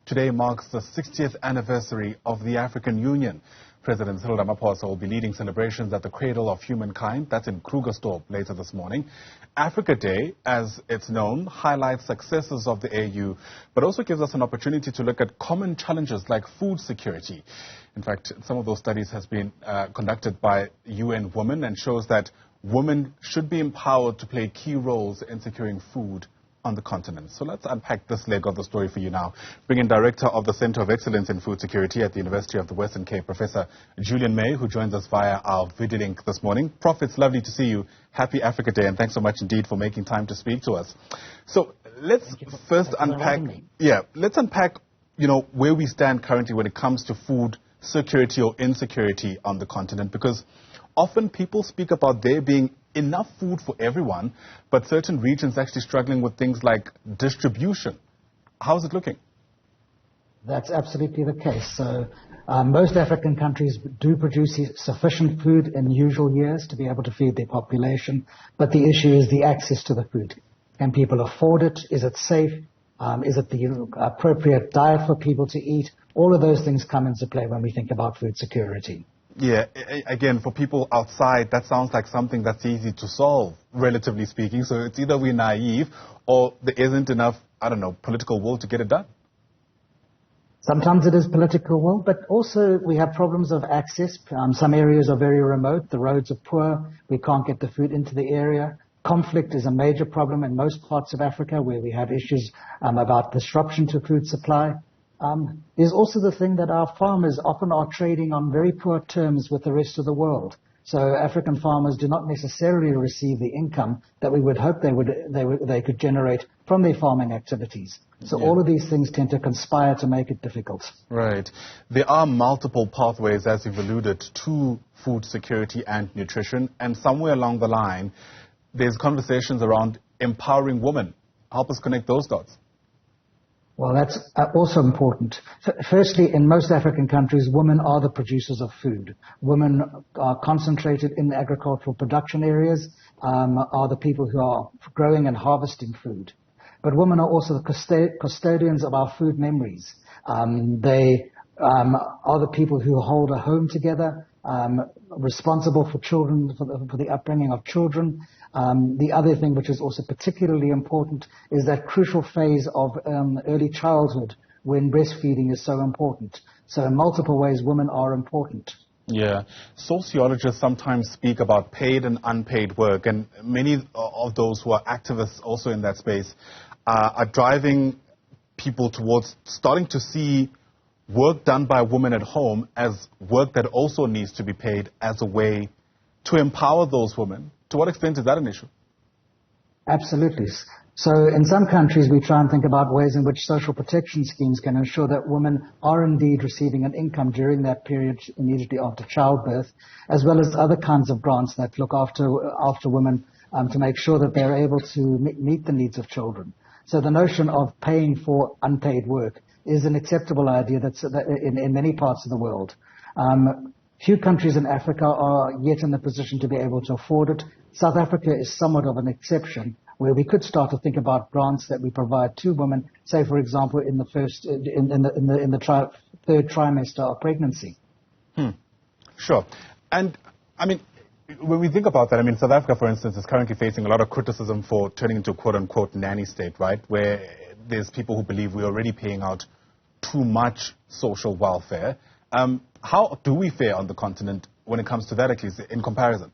Today marks the 60th anniversary of the African Union. President Cyril Ramaphosa will be leading celebrations at the Cradle of Humankind. That's in Krugersdorp later this morning. Africa Day, as it's known, highlights successes of the AU, but also gives us an opportunity to look at common challenges like food security. In fact, some of those studies has been conducted by UN Women and shows that women should be empowered to play key roles in securing food on the continent. So let's unpack this leg of the story for you now. Bring in Director of the Center of Excellence in Food Security at the University of the Western Cape, Professor Julian May, who joins us via our video link this morning. Prof, it's lovely to see you. Happy Africa Day, and thanks so much indeed for making time to speak to us. So let's first unpack, where we stand currently when it comes to food security or insecurity on the continent, because often people speak about there being enough food for everyone, but certain regions actually struggling with things like distribution. How's it looking? That's absolutely the case. So most African countries do produce sufficient food in usual years to be able to feed their population, but the issue is the access to the food. Can people afford it? Is it safe? Is it the appropriate diet for people to eat? All of those things come into play when we think about food security. Yeah, again, for people outside, that sounds like something that's easy to solve, relatively speaking. So it's either we're naive or there isn't enough, political will to get it done. Sometimes it is political will, but also we have problems of access. Some areas are very remote. The roads are poor. We can't get the food into the area. Conflict is a major problem in most parts of Africa where we have issues about disruption to food supply. Is also the thing that our farmers often are trading on very poor terms with the rest of the world. So African farmers do not necessarily receive the income that we would hope they could generate from their farming activities. So all of these things tend to conspire to make it difficult. Right. There are multiple pathways, as you've alluded, to food security and nutrition, and somewhere along the line, there's conversations around empowering women. Help us connect those dots. Well, that's also important. Firstly, in most African countries, women are the producers of food. Women are concentrated in the agricultural production areas, are the people who are growing and harvesting food. But women are also the custodians of our food memories. They are the people who hold a home together, responsible for children, for the upbringing of children. The other thing which is also particularly important is that crucial phase of early childhood when breastfeeding is so important. So in multiple ways, women are important. Yeah. Sociologists sometimes speak about paid and unpaid work, and many of those who are activists also in that space are driving people towards starting to see work done by women at home as work that also needs to be paid as a way to empower those women. To what extent is that an issue? Absolutely. So in some countries, we try and think about ways in which social protection schemes can ensure that women are indeed receiving an income during that period immediately after childbirth, as well as other kinds of grants that look after women to make sure that they're able to meet the needs of children. So the notion of paying for unpaid work is an acceptable idea that's in many parts of the world. Few countries in Africa are yet in the position to be able to afford it. South Africa is somewhat of an exception, where we could start to think about grants that we provide to women, say, for example, in the third trimester of pregnancy. Sure. And, when we think about that, South Africa, for instance, is currently facing a lot of criticism for turning into a quote-unquote nanny state, right, where there's people who believe we're already paying out too much social welfare. How do we fare on the continent when it comes to that, at least in comparison?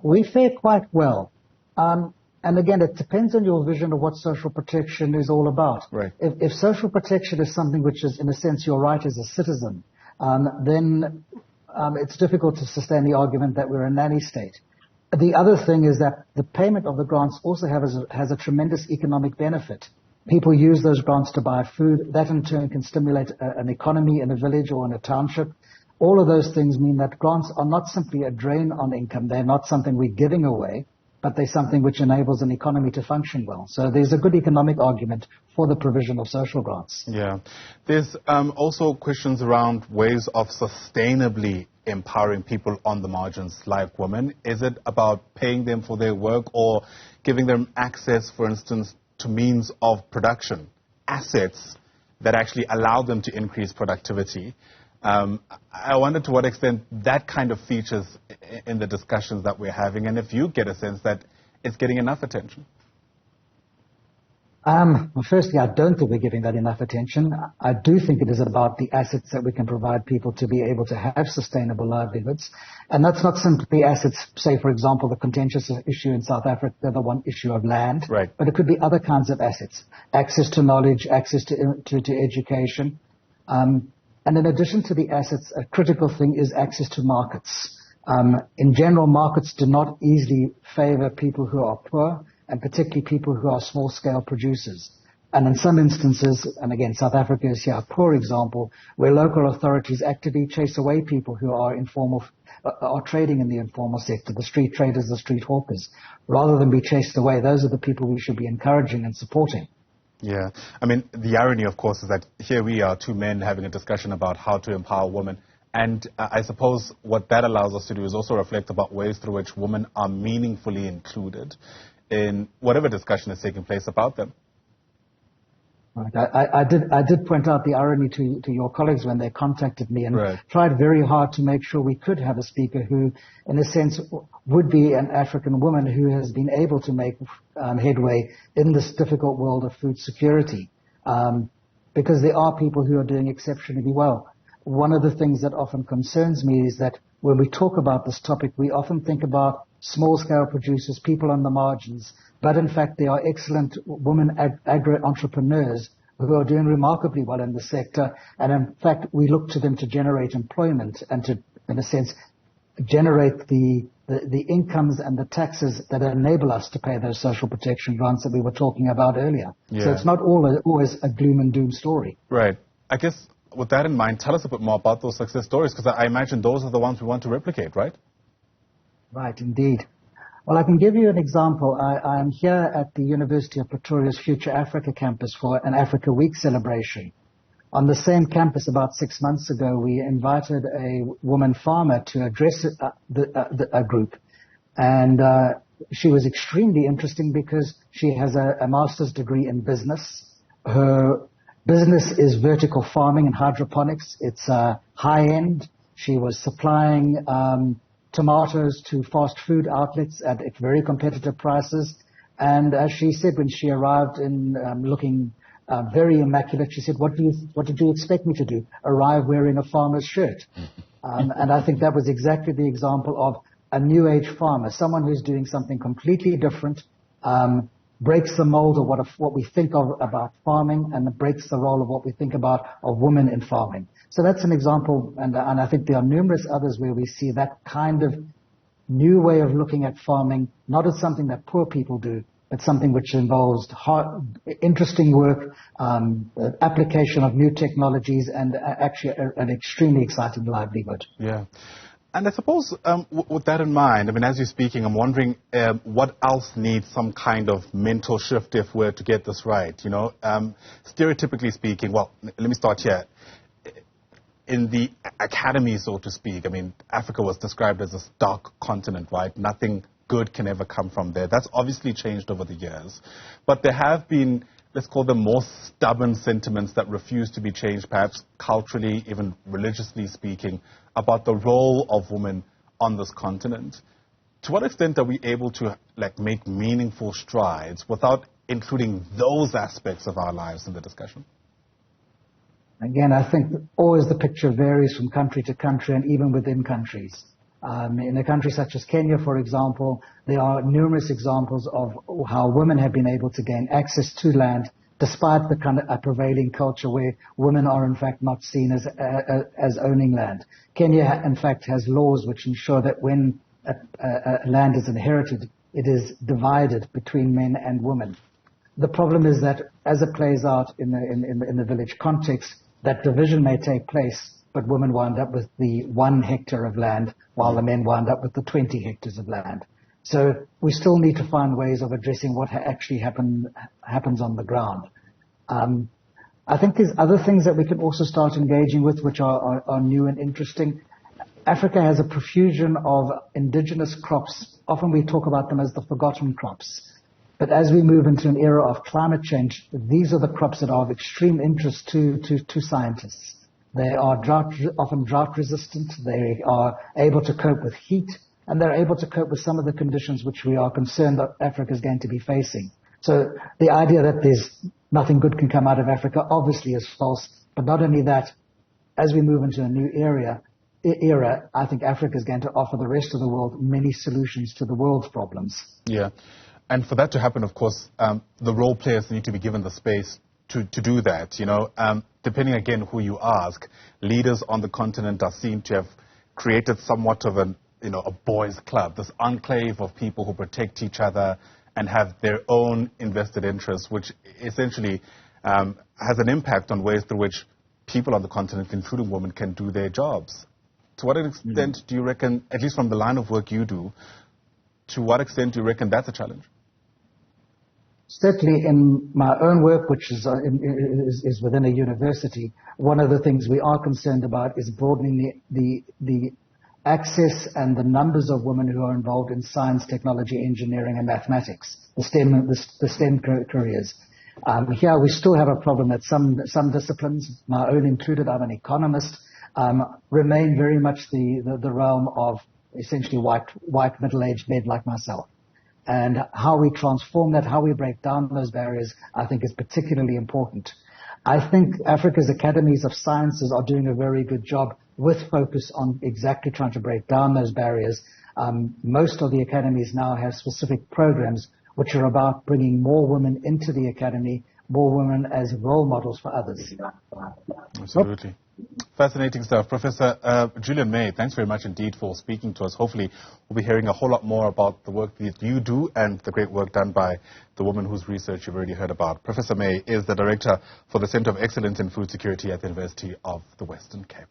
We fare quite well. And again, it depends on your vision of what social protection is all about. Right. If social protection is something which is, in a sense, your right as a citizen, then it's difficult to sustain the argument that we're a nanny state. The other thing is that the payment of the grants also has a tremendous economic benefit. People use those grants to buy food. That in turn can stimulate an economy in a village or in a township. All of those things mean that grants are not simply a drain on income. They're not something we're giving away, but they're something which enables an economy to function well. So there's a good economic argument for the provision of social grants. Yeah. There's also questions around ways of sustainably empowering people on the margins like women. Is it about paying them for their work or giving them access, for instance, to means of production assets that actually allow them to increase productivity. I wonder to what extent that kind of features in the discussions that we're having, and if you get a sense that it's getting enough attention. Well, firstly, I don't think we're giving that enough attention. I do think it is about the assets that we can provide people to be able to have sustainable livelihoods. And that's not simply assets, say, for example, the contentious issue in South Africa, the one issue of land. Right. But it could be other kinds of assets, access to knowledge, access to education. And in addition to the assets, a critical thing is access to markets. In general, markets do not easily favor people who are poor, and particularly people who are small-scale producers. And in some instances, and again, South Africa is here a poor example, where local authorities actively chase away people who are are trading in the informal sector, the street traders, the street hawkers. Rather than be chased away, those are the people we should be encouraging and supporting. Yeah. I mean, the irony, of course, is that here we are, two men having a discussion about how to empower women. And I suppose what that allows us to do is also reflect about ways through which women are meaningfully included in whatever discussion is taking place about them. Right. I did point out the irony to your colleagues when they contacted me, and tried very hard to make sure we could have a speaker who, in a sense, would be an African woman who has been able to make headway in this difficult world of food security, because there are people who are doing exceptionally well. One of the things that often concerns me is that when we talk about this topic, we often think about small-scale producers, people on the margins, but in fact there are excellent women agri-entrepreneurs who are doing remarkably well in the sector, and in fact we look to them to generate employment and to, in a sense, generate the incomes and the taxes that enable us to pay those social protection grants that we were talking about earlier. Yeah. So it's not always a gloom and doom story. Right. I guess with that in mind, tell us a bit more about those success stories, because I imagine those are the ones we want to replicate, right? Right, indeed. Well, I can give you an example. I am here at the University of Pretoria's Future Africa campus for an Africa Week celebration. On the same campus about 6 months ago, we invited a woman farmer to address a group. And she was extremely interesting because she has a master's degree in business. Her business is vertical farming and hydroponics. It's high-end. She was supplying tomatoes to fast food outlets at very competitive prices. And as she said when she arrived in looking very immaculate, she said, what did you expect me to do? Arrive wearing a farmer's shirt? And I think that was exactly the example of a new age farmer, someone who's doing something completely different, breaks the mold of what we think of about farming, and breaks the role of what we think about of women in farming. So that's an example, and I think there are numerous others where we see that kind of new way of looking at farming, not as something that poor people do, but something which involves interesting work, application of new technologies, and actually an extremely exciting livelihood. Yeah. And I suppose with that in mind, I mean, as you're speaking, I'm wondering what else needs some kind of mental shift if we're to get this right. You know, stereotypically speaking, well, let me start here. In the academy, so to speak, I mean, Africa was described as a dark continent, right? Nothing good can ever come from there. That's obviously changed over the years. But there have been, let's call them more stubborn sentiments that refuse to be changed, perhaps culturally, even religiously speaking, about the role of women on this continent. To what extent are we able to make meaningful strides without including those aspects of our lives in the discussion? Again, I think always the picture varies from country to country and even within countries. In a country such as Kenya, for example, there are numerous examples of how women have been able to gain access to land despite the kind of prevailing culture where women are in fact not seen as owning land. Kenya, in fact, has laws which ensure that when land is inherited, it is divided between men and women. The problem is that as it plays out in the village context, that division may take place, but women wind up with the 1 hectare of land, while the men wind up with the 20 hectares of land. So we still need to find ways of addressing what actually happens on the ground. I think there's other things that we can also start engaging with, which are new and interesting. Africa has a profusion of indigenous crops. Often we talk about them as the forgotten crops. But as we move into an era of climate change, these are the crops that are of extreme interest to scientists. They are often drought resistant. They are able to cope with heat, and they're able to cope with some of the conditions which we are concerned that Africa is going to be facing. So the idea that there's nothing good can come out of Africa obviously is false. But not only that, as we move into a new era, I think Africa is going to offer the rest of the world many solutions to the world's problems. Yeah. And for that to happen, of course, the role players need to be given the space to do that. You know, depending again who you ask, leaders on the continent are seen to have created somewhat of a boys' club, this enclave of people who protect each other and have their own invested interests, which essentially has an impact on ways through which people on the continent, including women, can do their jobs. To what extent do you reckon, at least from the line of work you do, to what extent do you reckon that's a challenge? Certainly in my own work, which is within a university, one of the things we are concerned about is broadening the access and the numbers of women who are involved in science, technology, engineering, and mathematics, the STEM careers. Here we still have a problem that some disciplines, my own included, I'm an economist, remain very much the realm of essentially white middle-aged men like myself. And how we transform that, how we break down those barriers, I think is particularly important. I think Africa's academies of sciences are doing a very good job with focus on exactly trying to break down those barriers. Most of the academies now have specific programs which are about bringing more women into the academy, more women as role models for others. Absolutely. Fascinating stuff. Professor Julian May, thanks very much indeed for speaking to us. Hopefully we'll be hearing a whole lot more about the work that you do and the great work done by the woman whose research you've already heard about. Professor May is the Director for the Center of Excellence in Food Security at the University of the Western Cape.